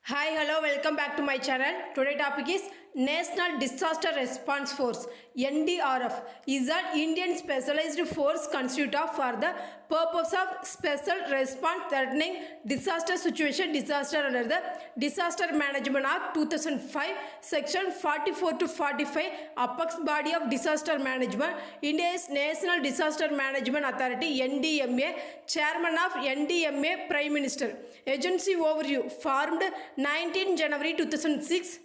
Hi, hello, welcome back to my channel. Today topic is National Disaster Response Force NDRF is an Indian specialized force constituted for the purpose of special response threatening disaster situation disaster under the Disaster Management Act 2005 section 44 to 45 apex body of disaster management. India's National Disaster Management Authority NDMA, chairman of NDMA, Prime Minister. Agency overview formed 19 January 2006,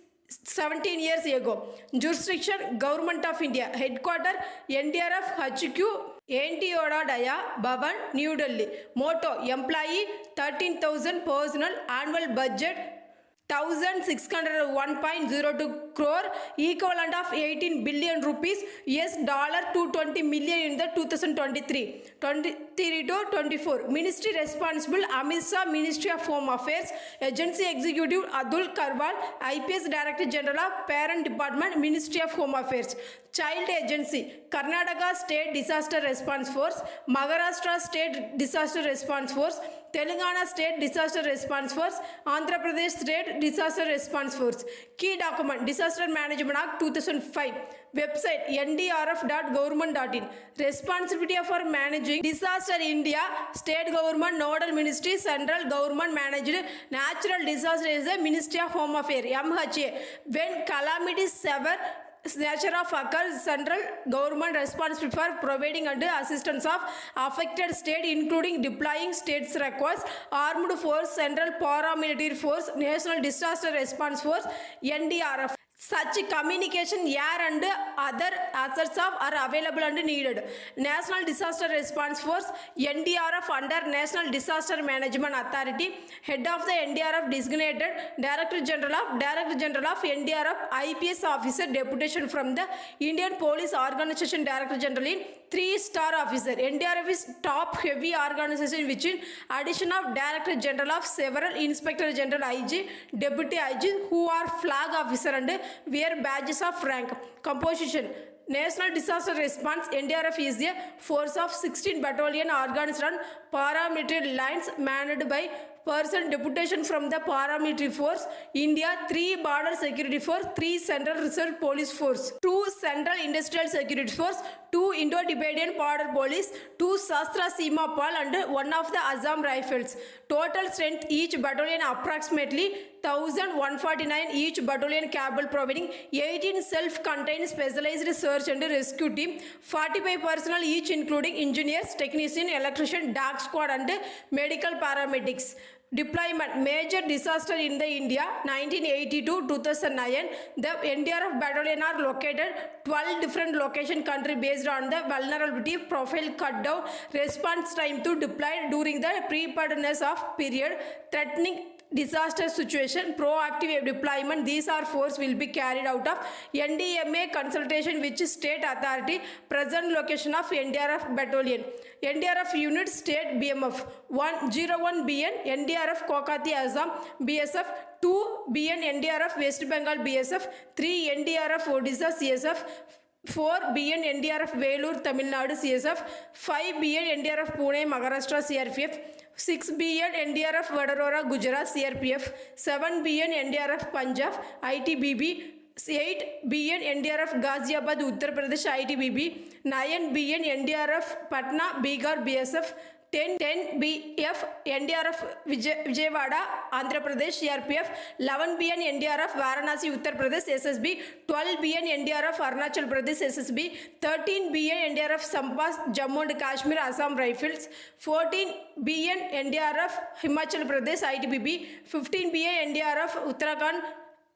17 years ago. Jurisdiction Government of India. Headquarter NDRF HQ Antioda Daya Bhavan, New Delhi. Motto Employee 13,000 Personal. Annual budget 1601.02 crore, equivalent of 18 billion rupees, US $220 million in the 2023 to 24. Ministry responsible Amit Shah, Ministry of Home Affairs. Agency Executive Atul Karwal, IPS Director General of Parent Department, Ministry of Home Affairs. Child Agency Karnataka State Disaster Response Force, Maharashtra State Disaster Response Force, Telangana State Disaster Response Force, Andhra Pradesh State Disaster Response Force. Key document Disaster Management Act 2005. Website ndrf.government.in. Responsibility for managing disaster India, State Government, Nodal Ministry, Central Government managed natural disaster is the Ministry of Home Affairs MHA. When calamities sever nature of occur, central government responsible for providing and assistance of affected state, including deploying states requires armed force, central paramilitary force, national disaster response force, NDRF. Such communication air and other assets are available and needed. National Disaster Response Force NDRF under National Disaster Management Authority. Head of the NDRF designated Director General of NDRF IPS officer deputation from the Indian Police Organization Director General in 3-star officer. NDRF is top heavy organization which in addition of Director General of several Inspector General IG, Deputy IG who are flag officer and wear badges of rank. Composition National Disaster Response NDRF is a force of 16 battalion organized on paramilitary lines manned by person deputation from the paramilitary force India, 3 border security force, 3 central reserve police force, 2 central industrial security force, 2 Indo-Tibetan border police, 2 Shastra Seema Pal and 1 of the Assam Rifles. Total strength each battalion approximately 1149, each battalion capable providing 18 self-contained specialized search and rescue team, 45 personnel each including engineers, technician, electrician, dark squad and medical paramedics. Deployment major disaster in the India 1982-2009. The NDRF battalion are located 12 different location country based on the vulnerability profile cut down response time to deploy during the preparedness of period threatening disaster situation, proactive deployment. These are force will be carried out of NDMA consultation which state authority, present location of NDRF battalion. NDRF unit state BMF 101 BN NDRF Kokati Assam BSF, 2 BN NDRF West Bengal BSF, 3 NDRF Odisha CSF, 4 BN NDRF Velur Tamil Nadu CSF, 5 BN NDRF Pune Maharashtra CRPF, 6 BN NDRF Vadodara Gujarat CRPF, 7 BN NDRF Punjab ITBB, 8 BN NDRF Ghaziabad Uttar Pradesh ITBB, 9 BN NDRF Patna Bihar BSF, 10 BF NDRF Vijayawada Andhra Pradesh CRPF, 11 BN NDRF Varanasi Uttar Pradesh SSB, 12 BN NDRF Arunachal Pradesh SSB, 13 BN NDRF Sampas Jammu and Kashmir Assam Rifles, 14 BN NDRF Himachal Pradesh ITBB, 15 BN NDRF Uttarakhand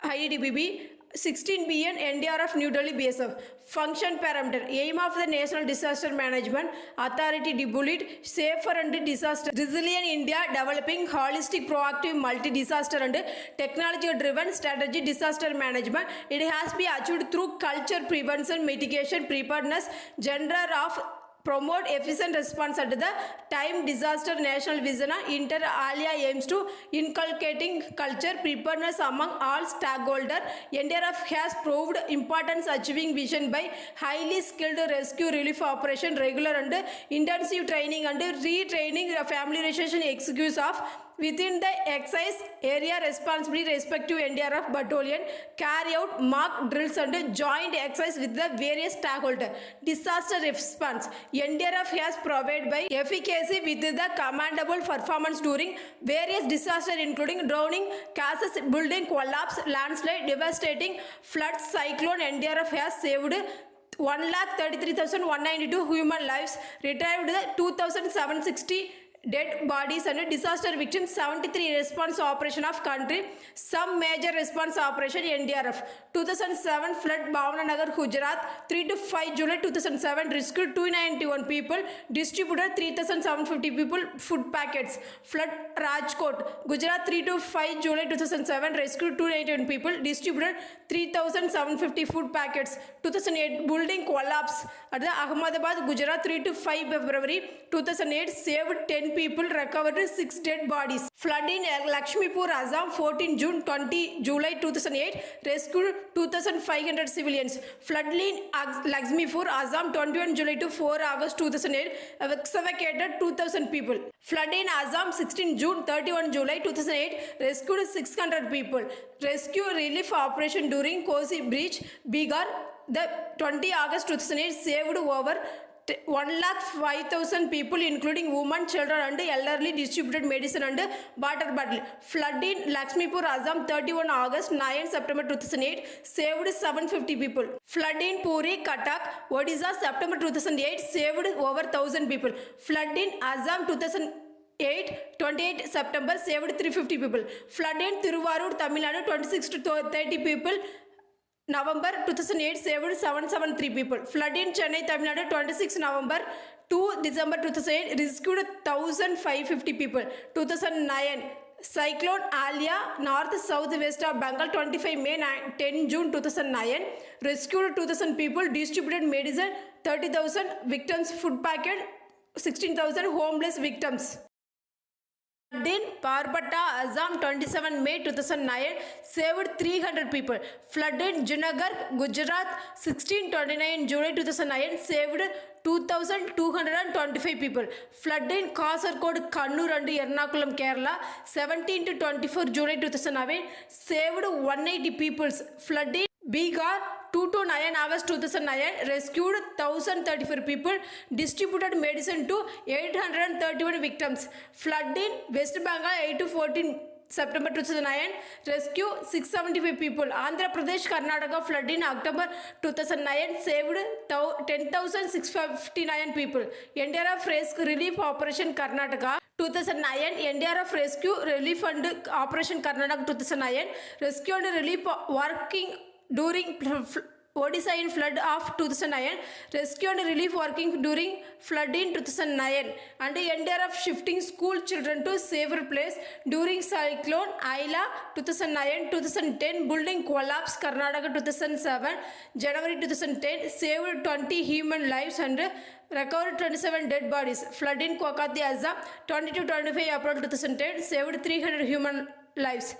ITBB, 16 BN NDRF New Delhi BSF. Function parameter aim of the National Disaster Management Authority deployed safer and disaster resilient India, developing holistic proactive multi-disaster and technology driven strategy disaster management. It has been achieved through culture, prevention, mitigation, preparedness, gender of promote efficient response at the time disaster national vision inter alia aims to inculcating culture preparedness among all stakeholders. NDRF has proved importance achieving vision by highly skilled rescue relief operation, regular and intensive training and retraining familiarization executives of within the excise area responsibility respective NDRF battalion carry out mock drills and joint exercise with the various stakeholders. Disaster response. NDRF has provided by efficacy with the commendable performance during various disasters including drowning, cases, building collapse, landslide, devastating floods, cyclone. NDRF has saved 1,33,192 human lives, retrieved 2,760 dead bodies and disaster victims, 73 response operation of country, some major response operation NDRF. 2007 flood Bhavanagar, Gujarat, 3 to 5 July 2007 rescued 291 people, distributed 3,750 people food packets. Flood Rajkot, Gujarat, 3 to 5 July 2007 rescued 291 people, distributed 3,750 food packets. 2008 building collapse at the Ahmedabad, Gujarat, 3 to 5 February 2008 saved 10 people, recovered 6 dead bodies. Flood in Lakshmipur, Assam, 14 June 20 July 2008 rescued 2,500 civilians. Flood in Lakshmipur, Assam, 21 July to 4 August 2008 excavated 2,000 people. Flood in Assam, 16 June 31 July 2008 rescued 600 people. Rescue relief operation during Kosi Breach, Bihar, the 20 August 2008 saved over 1,05,000 people including women, children and elderly, distributed medicine and water bottle. Flood in Lakshmipur, Assam, 31 August 9 September 2008 saved 750 people. Flood in Puri, Cuttack, Odisha, September 2008 saved over 1,000 people. Flood in Assam 28 September saved 350 people. Flood in Thiruvarur, Tamil Nadu, 26 to 30 people. November 2008 saved 773 people. Flood in Chennai, Tamil Nadu, 26 November to December 2008 rescued 1,550 people. 2009 Cyclone Alia, north southwest of Bengal, 25 May 10 June 2009 rescued 2,000 people, distributed medicine, 30,000 victims food packet, 16,000 homeless victims. Flood in Parbata, Assam, 27 May 2009 saved 300 people. Flood in Junagadh, Gujarat, 16-29 July 2009 saved 2,225 people. Flood in Kasaragod, Kannur and Ernakulam, Kerala, 17 to 24 July 2009 saved 180 people. Flood in Bihar, 2 to 9 August 2009 rescued 1,034 people, distributed medicine to 831 victims. Flood in West Bengal, 8 to 14 September 2009 rescue 675 people. Andhra Pradesh, Karnataka flood in October 2009 saved 10,659 people. NDRF Rescue Relief Operation Karnataka 2009 NDRF Rescue Relief and Operation Karnataka 2009 rescue and relief working during Odisha in flood of 2009, rescue and relief working during flood in 2009, and NDRF shifting school children to safer place during cyclone Aila 2009, 2010 building collapse Karnataka 2007, January 2010 saved 20 human lives and recovered 27 dead bodies. Flood in Kokati, Assam, 20-25 April 2010 saved 300 human lives.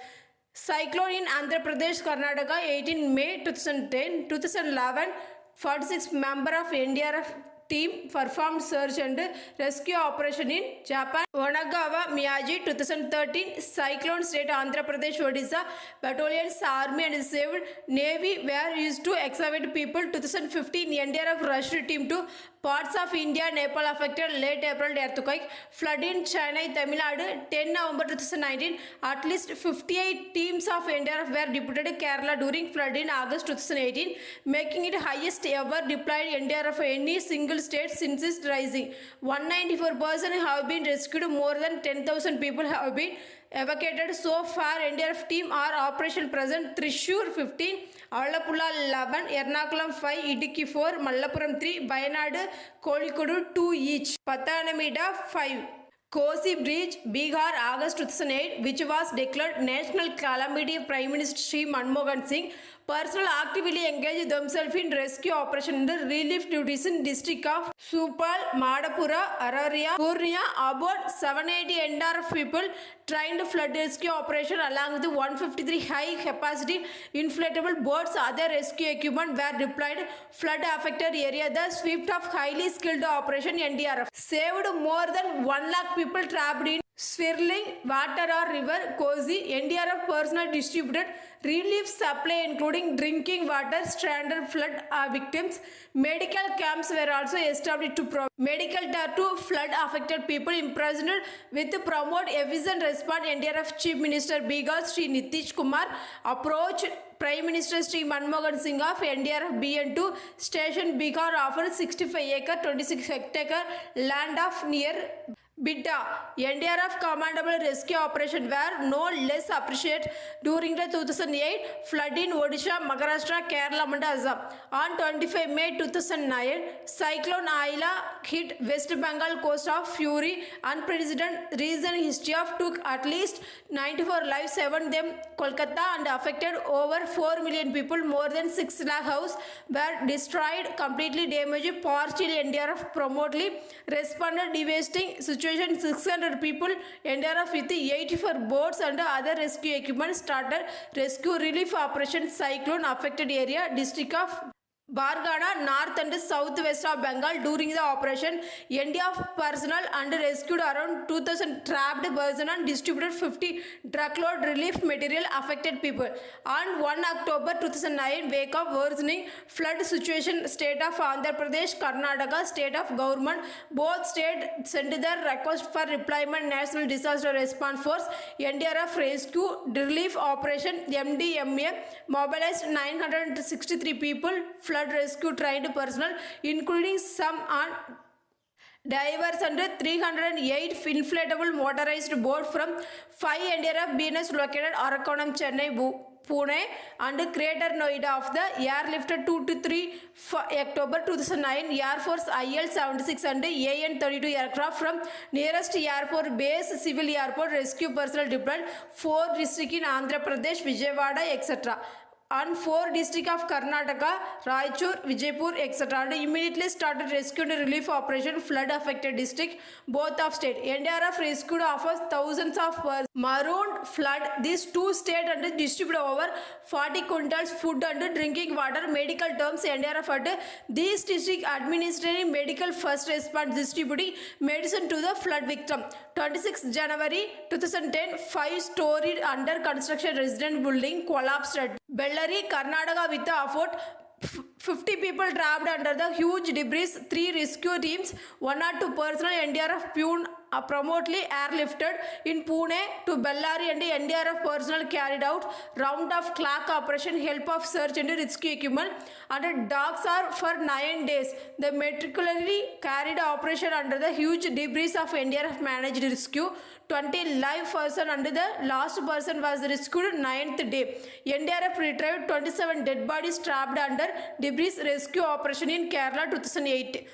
Cyclone in Andhra Pradesh, Karnataka, 18 May 2010, 2011, 46 member of NDRF team performed search and rescue operation in Japan. Onagawa, Miyagi, 2013, Cyclone State, Andhra Pradesh, Odisha, battalions, army and saved. Navy were used to excavate people. 2015, NDRF rushed team to parts of India, Nepal affected late April earthquake. Flood in Chennai, Tamil Nadu, 10 November 2019. At least 58 teams of NDRF were deployed to Kerala during flood in August 2018, making it highest ever deployed NDRF for any single state since its rising. 194 persons have been rescued. More than 10,000 people have been evacuated so far. NDRF team are operation present. Thrissur 15, Alappuzha 11, Ernakulam 5, Idukki 4, Malappuram 3, Wayanad, Kozhikode 2 each. Pathanamthitta 5. Kosi Breach, Bihar, August 2008, which was declared national calamity. Prime Minister Shri Manmohan Singh personally actively engaged themselves in rescue operation and relief duties in district of Supal, Madapura, Araria, Purnia. About 780 NDRF people trained flood rescue operation along with 153 high capacity inflatable boats. Other rescue equipment were deployed. Flood affected area. The swift of highly skilled operation NDRF saved more than 1 lakh people trapped in swirling water or river, cozy, NDRF personnel distributed relief supply including drinking water, stranded flood victims. Medical camps were also established to provide medical care to flood affected people imprisoned with promote efficient response. NDRF Chief Minister Bigal Sri Nitish Kumar approached Prime Minister Sri Manmohan Singh of NDRF BN2 Station Bihar offered 65-acre 26-hectare land of near Bidda. NDRF Commandable Rescue Operation were no less appreciated during the 2008 flood in Odisha, Maharashtra, Kerala and Assam. On 25 May 2009, Cyclone Aila hit West Bengal coast of fury. Unprecedented recent history of took at least 94 lives, 7 them Kolkata, and affected over 4 million people. More than 6 lakh houses were destroyed, completely damaged. Partially NDRF promptly responded devastating situation. 600 people NDRF with 84 boats and other rescue equipment started rescue relief operation. Cyclone affected area district of Bargana, north and southwest of Bengal. During the operation, NDRF personnel and rescued around 2,000 trapped persons and distributed 50 truckload relief material affected people. On 1 October 2009, wake of worsening flood situation, state of Andhra Pradesh, Karnataka, state of government, both states sent their request for replement. National Disaster Response Force, NDRF Rescue Relief Operation, MDMA, mobilized 963 people, flood rescue trained personnel including some on divers and 308 inflatable motorized boat from 5 NDRF BNS located Arakonam, Chennai, Pune and Greater Noida of the airlifted 2 to 3 October 2009 Air Force IL-76 and AN-32 aircraft from nearest airport base, civil airport. Rescue personnel deployed 4 districts in Andhra Pradesh, Vijayawada, etc. and 4 districts of Karnataka, Raichur, Vijaypur, etc. and immediately started rescue and relief operation flood affected district, both of state. NDRF rescued offers thousands of marooned flood. These 2 states and distributed over 40 quintals food and drinking water. Medical terms, NDRF at these district administering medical first response, distributing medicine to the flood victim. 26 January 2010, 5-story under construction resident building collapsed at Bellary, Karnataka with about 50 people trapped under the huge debris. 3 rescue teams, 102 personnel, NDRF Pune promptly airlifted in Pune to Bellary and NDRF personnel carried out round of clock operation, help of search and rescue equipment and dogs are for 9 days. The meticulously carried operation under the huge debris of NDRF managed rescue. 20 live person and the last person was rescued 9th day. NDRF retrieved 27 dead bodies trapped under debris. Rescue operation in Kerala 2008.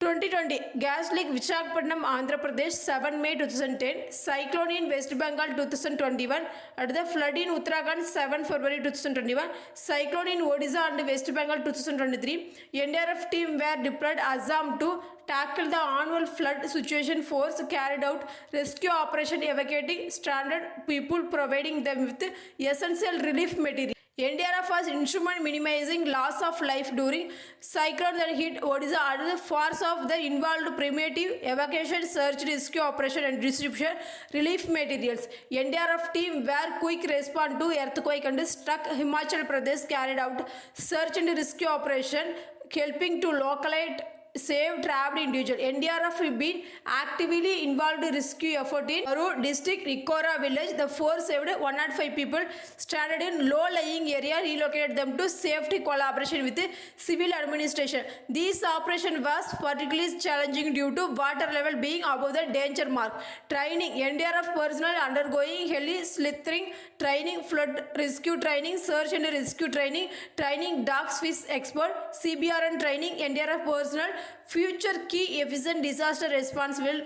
2020 gas leak Visakhapatnam, Andhra Pradesh, 7 May 2010. Cyclone in West Bengal 2021. At the flood in Uttarakhand 7 February 2021. Cyclone in Odisha and West Bengal 2023. NDRF team were deployed Assam to tackle the annual flood situation. Force carried out rescue operation evacuating stranded people, providing them with essential relief material. NDRF was instrument minimizing loss of life during cyclone that hit Odisha and the force of the involved primitive evacuation, search, rescue operation and distribution relief materials. NDRF team were quick response to earthquake and struck Himachal Pradesh, carried out search and rescue operation, helping to localize save trapped individual. NDRF have been actively involved in rescue effort in Aru district, Rikora village. The force saved 105 people stranded in low-lying area, relocated them to safety collaboration with the civil administration. This operation was particularly challenging due to water level being above the danger mark. Training, NDRF personnel undergoing heli slithering training, flood rescue training, search and rescue training, training dogs fish expert, CBRN training. NDRF personnel future key efficient disaster response will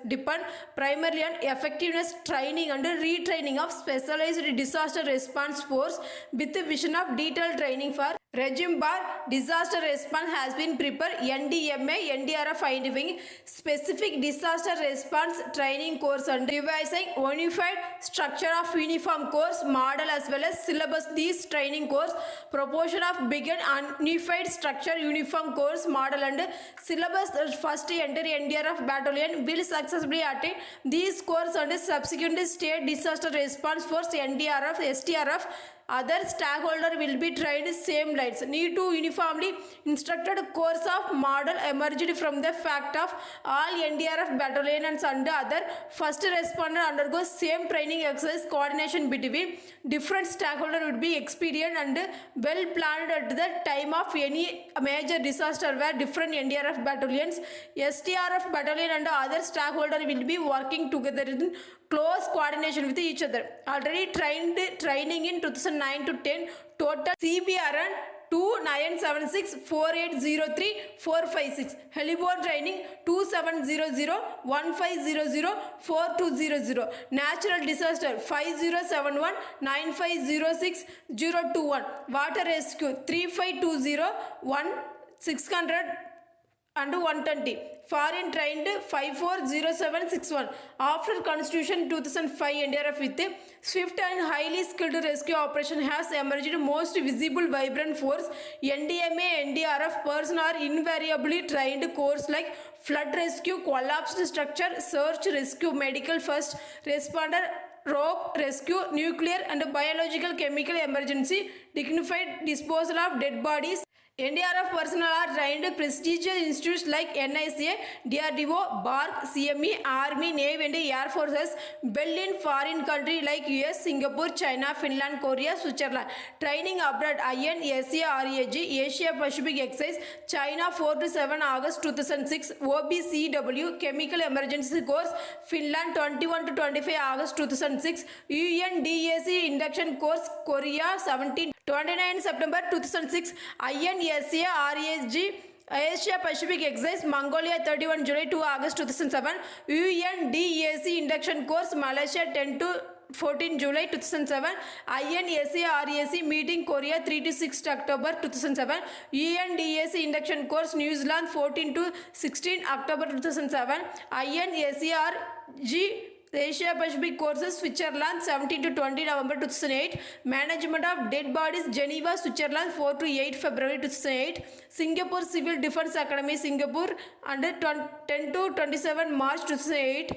depend primarily on effectiveness training and retraining of specialized disaster response force with the vision of detailed training for Regime bar disaster response has been prepared. NDMA, NDRF identifying specific disaster response training course and devising unified structure of uniform course model as well as syllabus. These training course proportion of begin unified structure uniform course model and syllabus. First enter NDRF battalion will successfully attain these course and subsequent state disaster response force NDRF, STRF. Other stakeholder will be trained same lines. Need to uniformly instructed course of model emerged from the fact of all NDRF battalions and other first responder undergo same training exercise. Coordination between different stakeholder would be experienced and well planned at the time of any major disaster where different NDRF battalions, STRF battalion and other stakeholder will be working together in close coordination with each other. Already training in 2009 to 10 total CBRN 2976 4803 456. Heliborne training 2700 1500 4200. Natural disaster 5071 9506 021. Water rescue 3520 1600 and 120. Foreign trained 540761. After Constitution 2005, NDRF with a swift and highly skilled rescue operation has emerged most visible vibrant force. NDMA, NDRF personnel are invariably trained course like flood rescue, collapsed structure, search rescue, medical first responder, rope rescue, nuclear and biological chemical emergency, dignified disposal of dead bodies. NDRF personnel are trained at prestigious institutes like NICA, DRDO, BARC, CME, Army, Navy and Air Forces, well in foreign country like US, Singapore, China, Finland, Korea, Switzerland. Training abroad INSARAG, Asia Pacific Exercise, China 4 to 7 August 2006, OBCW, Chemical Emergency Course, Finland 21 to 25 August 2006, UNDAC Induction Course, Korea 29 September 2006, INSARAG Asia Pacific Exercise, Mongolia 31 July 2 August 2007, UNDAC Induction Course, Malaysia 10 to 14 July 2007, INSARAC Meeting Korea 3 to 6 October 2007, UNDAC Induction Course, New Zealand 14 to 16 October 2007, INSARG Asia Pacific Courses, Switzerland 17 to 20 November 2008, Management of Dead Bodies, Geneva, Switzerland 4 to 8 February 2008, Singapore Civil Defense Academy, Singapore under 10 to 27 March 2008,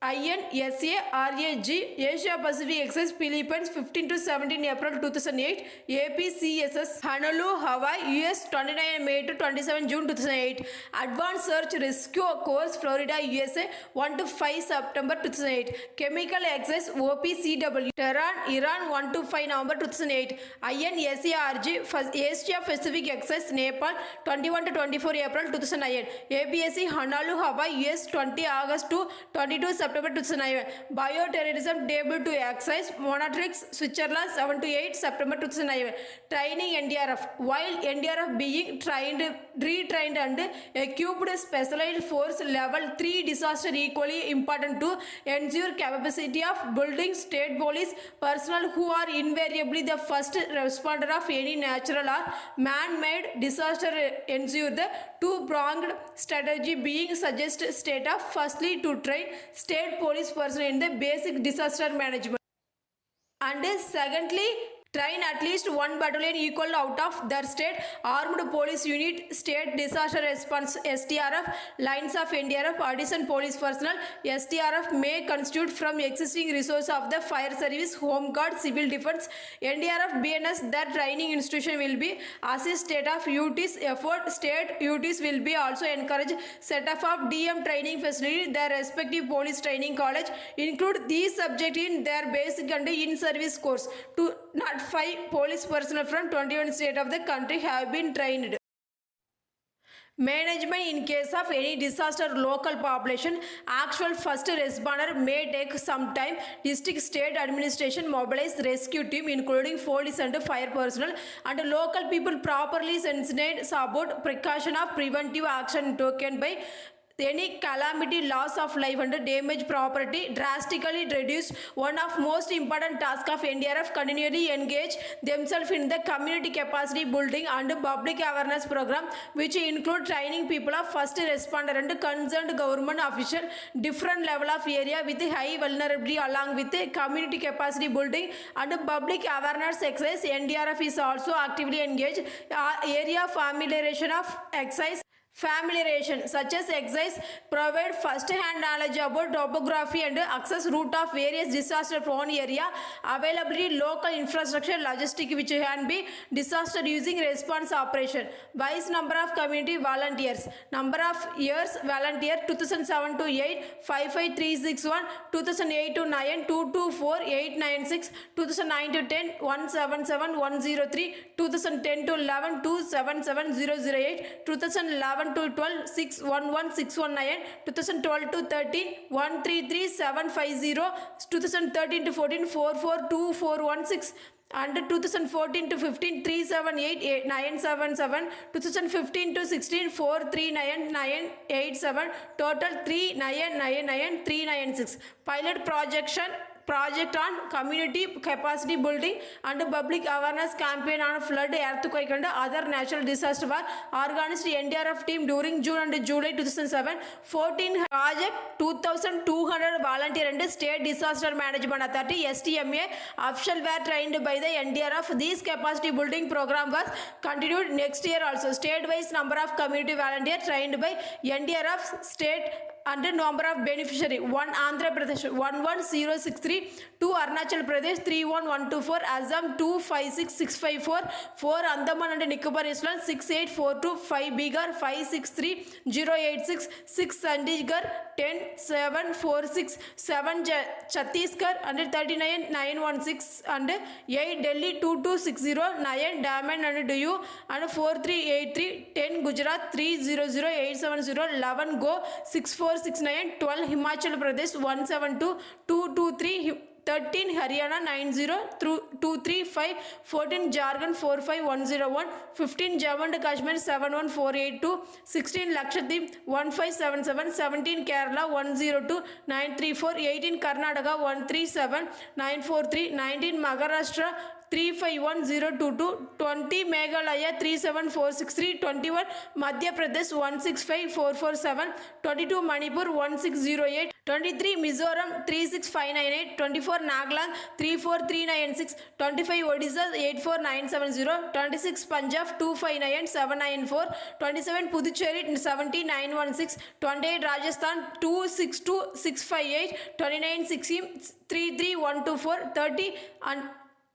INSARAG Asia Pacific Exercise, Philippines 15 to 17 April 2008, APCSS Honolulu, Hawaii, US 29 May to 27 June 2008, Advanced Search Rescue Course, Florida, USA 1 to 5 September 2008, Chemical Exercise OPCW, Tehran, Iran 1 to 5 November 2008, INSARG Asia Pacific Exercise, Nepal 21 to 24 April 2009, APSC Honolulu, Hawaii, US 20 August to 22 September 2009, Bioterrorism Table to Exercise, Monatrix, Switzerland 7 to 8 September 2009, Training NDRF. While NDRF being retrained and equipped specialized force level 3 disaster equally important to ensure capacity of building state police personnel who are invariably the first responder of any natural or man-made disaster ensure the two-pronged strategy being suggested state of firstly to train state police personnel in the basic disaster management and secondly train at least one battalion equal out of their state armed police unit, state disaster response STRF, lines of NDRF, addition police personnel. STRF may constitute from existing resources of the fire service, home guard, civil defense. NDRF BNS, their training institution will be assist state of UTs effort. State UTs will be also encourage set up of DM training facility. Their respective police training college include these subjects in their basic and in-service course. To not 5 police personnel from 21 states of the country have been trained. Management in case of any disaster local population, actual first responder may take some time. District state administration mobilize rescue team including police and fire personnel and local people properly sensitized about precaution of preventive action taken by any calamity, loss of life and damage property drastically reduced. One of most important tasks of NDRF continually engage themselves in the community capacity building and public awareness program, which include training people of first responder and concerned government official different level of area with high vulnerability along with community capacity building and public awareness exercise. NDRF is also actively engaged area familiarization of exercise familiarization such as exercise provide first-hand knowledge about topography and access route of various disaster prone area, availability local infrastructure logistic which can be disaster using response operation. Wise number of community volunteers, number of years volunteer 2007 to 8 55361, 2008 to 9 224 896, 2009 to 10 177 103, 2010 to 11 277 008, 2011 to 12 611 619, 2012 to 13 133 750, 2013 to 14 442416, and 2014 to 15 378 977, 2015 to 16 439 987, total 3999 396. Pilot project on community capacity building and public awareness campaign on flood, earthquake and other natural disaster were organized NDRF team during June and July 2007. 14 project 2200 volunteer and state disaster management authority STMA official were trained by the NDRF. This capacity building program was continued next year also. State wise number of community volunteers trained by NDRF state and number of beneficiary: 1 Andhra Pradesh 11063, 2 Arunachal Pradesh 31124, Assam 256654, 4 Andaman and Nicobar Islands 68425, 5 Bihar 563086, 6 Chandigarh 10746, 7 Chhattisgarh and 39916 and 8 Delhi 2260, 9 Daman and Diu and 4383, 10 Gujarat 300870, 11 Go 6469, 12 Himachal Pradesh 172 223, 13 Haryana 90235, 14 Jharkhand 45101, 15 Jammu and Kashmir 71482, 16 Lakshadweep 1577, 17 Kerala 102 934, 18 Karnataka 137 943, 19 Maharashtra 351022, 20 Meghalaya 37463, 21 Madhya Pradesh 165447, 22 Manipur 1608, 23 Mizoram 36598, 24 Nagaland 34396, 25 Odisha 84970, 26 Punjab 259794, 27 Puducherry 70916, 28 Rajasthan 262658, 29 Sikkim 33124, 30 and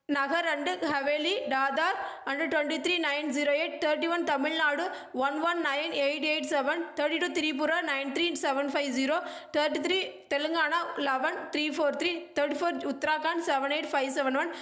Nagar and Haveli, Dadar and 23908, 31 Tamil Nadu 119887, 32 Tripura 93750, 33 Telangana 11343, 34 Uttarakhand 78571,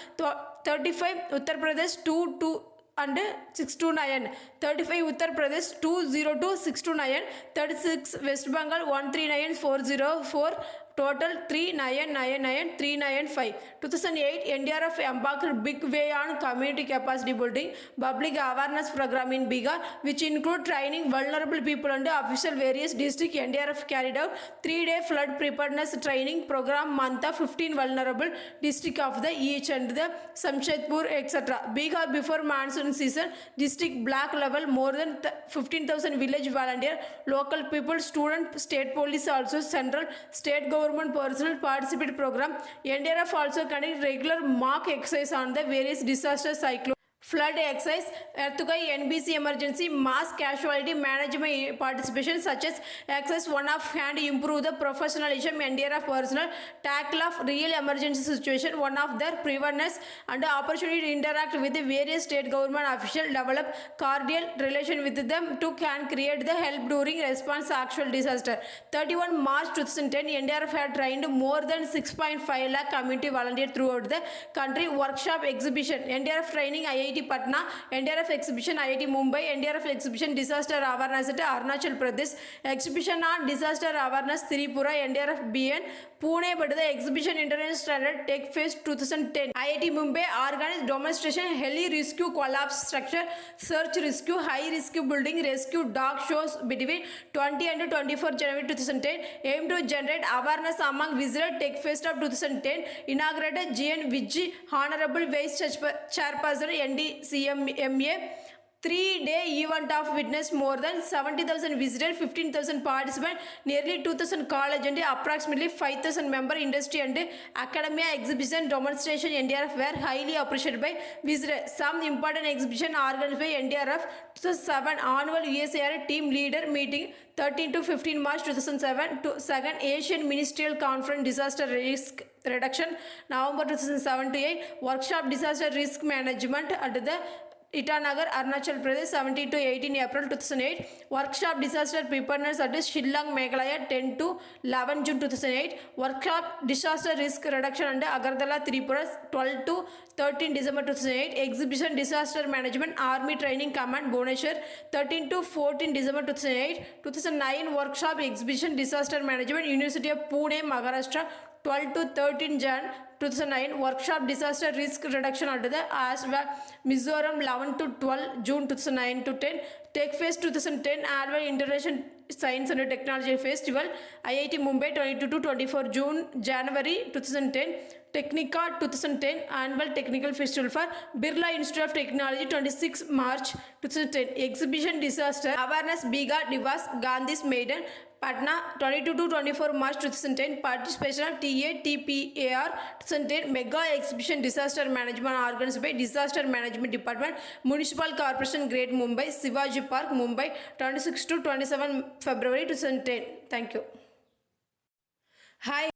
35 Uttar Pradesh 22 and 629, 35 Uttar Pradesh 202629, 36 West Bengal 139404, total 3999 395. 2008 NDRF embarked big way on community capacity building public awareness program in Bihar, which include training vulnerable people and official various district. NDRF carried out 3-day flood preparedness training program month of 15 vulnerable district of the each and the Samshedpur etc. Bihar before monsoon season district black level more than 15,000 village volunteer local people student state police also central state government personnel participate program. NDRF also conduct regular mock exercise on the various disaster cyclone flood exercise, earthquake, NBC emergency, mass casualty management participation such as exercise one of hand improve the professionalism NDRF personnel, tackle of real emergency situation, one of their preparedness and opportunity to interact with the various state government officials, develop cordial relation with them to can create the help during response to actual disaster. 31 March 2010, NDRF had trained more than 6.5 lakh community volunteers throughout the country. Workshop exhibition, NDRF training IIT IIT Patna, NDRF exhibition IIT Mumbai, NDRF exhibition disaster awareness at Arunachal Pradesh, exhibition on disaster awareness Tripura, NDRF BN, Pune, but the exhibition International Standard Tech Fest 2010, IIT Mumbai organized demonstration heli rescue collapse structure search rescue high rescue building rescue dog shows between 20 and 24 January 2010 aim to generate awareness among visitor Tech Fest of 2010 inaugurated GN Vijay Honorable Vice Chairperson NDCMA 3-day event of witnessed more than 70,000 visitors, 15,000 participants, nearly 2,000 college and approximately 5,000 member industry and academia exhibition demonstration NDRF were highly appreciated by visitors. Some important exhibition organized by NDRF 2007 annual USAR team leader meeting 13 to 15 March 2007 to 2nd Asian Ministerial Conference Disaster Risk Reduction November 2007 to 8 workshop disaster risk management at the Itanagar, Arunachal Pradesh 17 to 18 April 2008. Workshop Disaster Preparedness at Shillong, Meghalaya 10 to 11 June 2008. Workshop Disaster Risk Reduction under Agartala, Tripura 12 to 13 December 2008. Exhibition Disaster Management Army Training Command, Bhubaneswar 13 to 14 December 2008. 2009 Workshop Exhibition Disaster Management, University of Pune, Maharashtra 12 to 13 Jan 2009. Workshop Disaster Risk Reduction under the ASVA, Mizoram 11 to 12 June 2009 to 10. Tech Fest 2010 Annual International Science and Technology Festival, IIT Mumbai 22 to 24 January 2010. Technica 2010 Annual Technical Festival for Birla Institute of Technology 26 March 2010. Exhibition Disaster Awareness Biga Divas Gandhi's Maiden Patna 22 to 24 March 2010. Participation of TATPAR 2010 Mega Exhibition Disaster Management organized by Disaster Management Department, Municipal Corporation Great Mumbai, Shivaji Park, Mumbai 26 to 27 February 2010. Thank you. Hi.